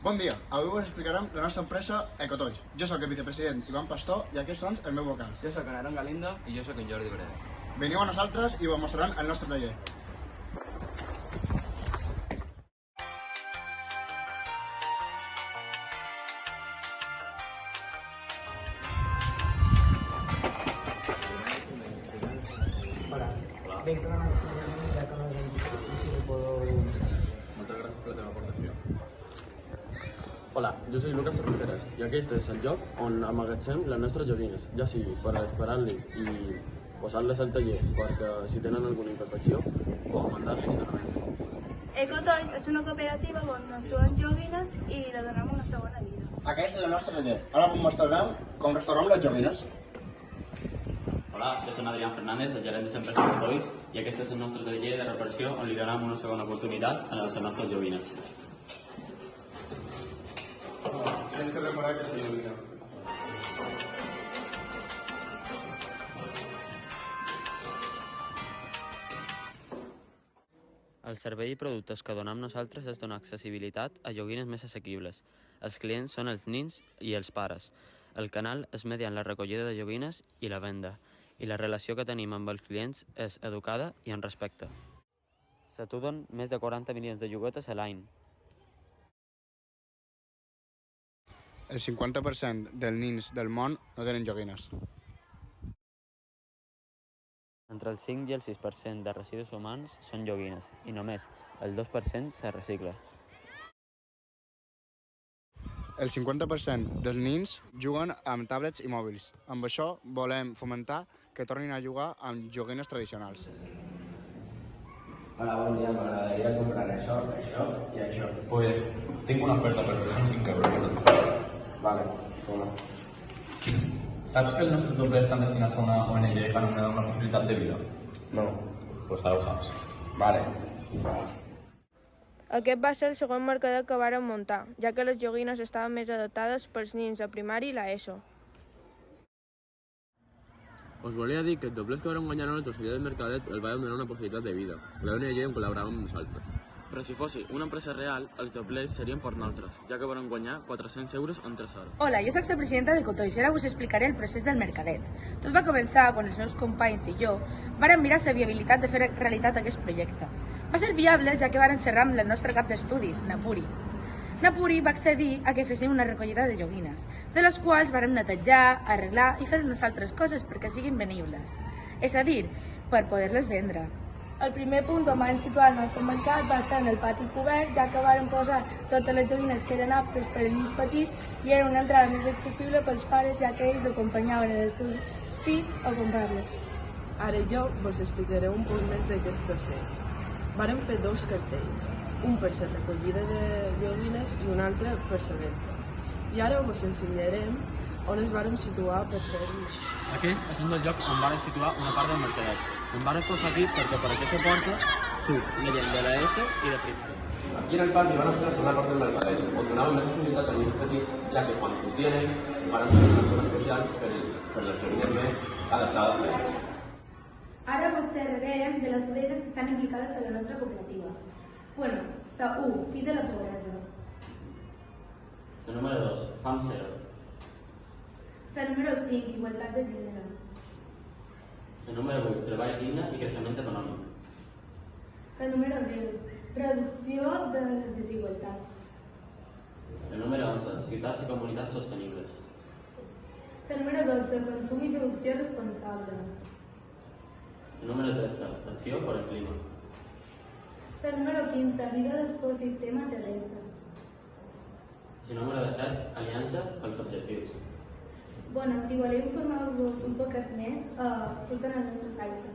Bon dia, avui us explicarem la nostra empresa Ecotoys. Jo sóc el vicepresident Ivan Pastor i aquests són els meus vocals. Jo sóc en Aaron Galindo. I jo sóc en Jordi Breda. Veniu a nosaltres i us mostraran el nostre taller. Moltes gràcies per la teva aportació. Hola, jo soy Lucas Torrenteras i aquest és el lloc on amagatzem les nostres joguines, ja sigui per esperar-les i posar-les al taller perquè si tenen alguna imperfecció o augmentar-les sanament. Ecotoys és una cooperativa on ens donen joguines i li donem una segona vida. Aquest és el nostre taller. Ara us mostrarem com restaurem les joguines. Hola, jo soc Adrián Fernández, el gerent de l'empresa Ecotoys, i aquest és el nostre taller de reparació on li donem una segona oportunitat a les nostres joguines. Tens que reparar aquesta joguina. El servei i productes que donem nosaltres és donar accessibilitat a joguines més assequibles. Els clients són els nins i els pares. El canal és mediant la recollida de joguines i la venda, i la relació que tenim amb els clients és educada i amb respecte. S'atuden més de 40 milions de lloguetes a l'any. El 50% dels nins del món no tenen joguines. Entre el 5 i el 6% de residus humans són joguines i només el 2% se recicla. El 50% dels nins juguen amb tablets i mòbils. Amb això volem fomentar que tornin a jugar amb joguines tradicionals. Hola, bon dia, m'agradaria comprar això i això. Pues tinc una oferta per són 5 euros. Vale, hola. Saps que els nostres doblers estan destinats a una ONG anomenada Una Possibilitat de Vida? No. Pues ara ho saps. Vale. Aquest va ser el segon mercadet que vàrem muntar, ja que les joguines estaven més adaptades pels nins de primari i l'ESO. Us volia dir que els doblers que vam guanyar en el torceria del mercadet el vam donar una possibilitat de vida. La ONG en col·laborava amb nosaltres. Però si fos una empresa real, els doblers serien per nosaltres, ja que vam guanyar 400 euros en 3 hores. Hola, jo soc la presidenta de Ecotoys i ara us explicaré el procés del mercadet. Tot va començar quan els meus companys i jo vàrem mirar la viabilitat de fer realitat aquest projecte. Va ser viable ja que vàrem xerrar amb el nostre cap d'estudis, Napuri. Napuri va accedir a que féssim una recollida de joguines, de les quals vàrem netejar, arreglar i fer unes altres coses perquè siguin venibles. És a dir, per poder-les vendre. El primer punt on vam situar el nostre mercat va ser en el pati cobert, ja que vàrem posar totes les joguines que eren aptes per als nens petits i era una entrada més accessible pels pares, ja que ells acompanyaven els seus fills a comprar-los. Ara jo vos explicaré un punt més d'aquest procés. Vàrem fer 2 cartells, un per la recollida de joguines i un altre per la venda. I ara vos ensenyarem on es vàrem situar per fer-ho. Aquest és un dels llocs on vàrem situar una part del mercadet. Em vàrem posar aquí perquè per aquesta porta surt la gent de l'ESO i de primari. Aquí en el pati van a fer la segona part del mercadet, on donàvem més accessibilitat als nens petits, ja que quan sortien ells van fer una zona especial per les joguines més adaptades a ells. Ara vos xerrarem de les empreses que estan implicades en la nostra cooperativa. Bueno, la 1, fi de la pobresa. La número 2, fam 0. La número 5, igualtat de gènere. La número 8, treball digne i creixement econòmic. La número 10, reducció de les desigualtats. La número 11, ciutats i comunitats sostenibles. La número 12, consum i producció responsable. La número 13, acció per al clima. La número 15, vida d'ecosistema terrestre. La número 17, aliança pels objectius. Bueno, si voleu informar-vos un poquet més, surten al nostre site,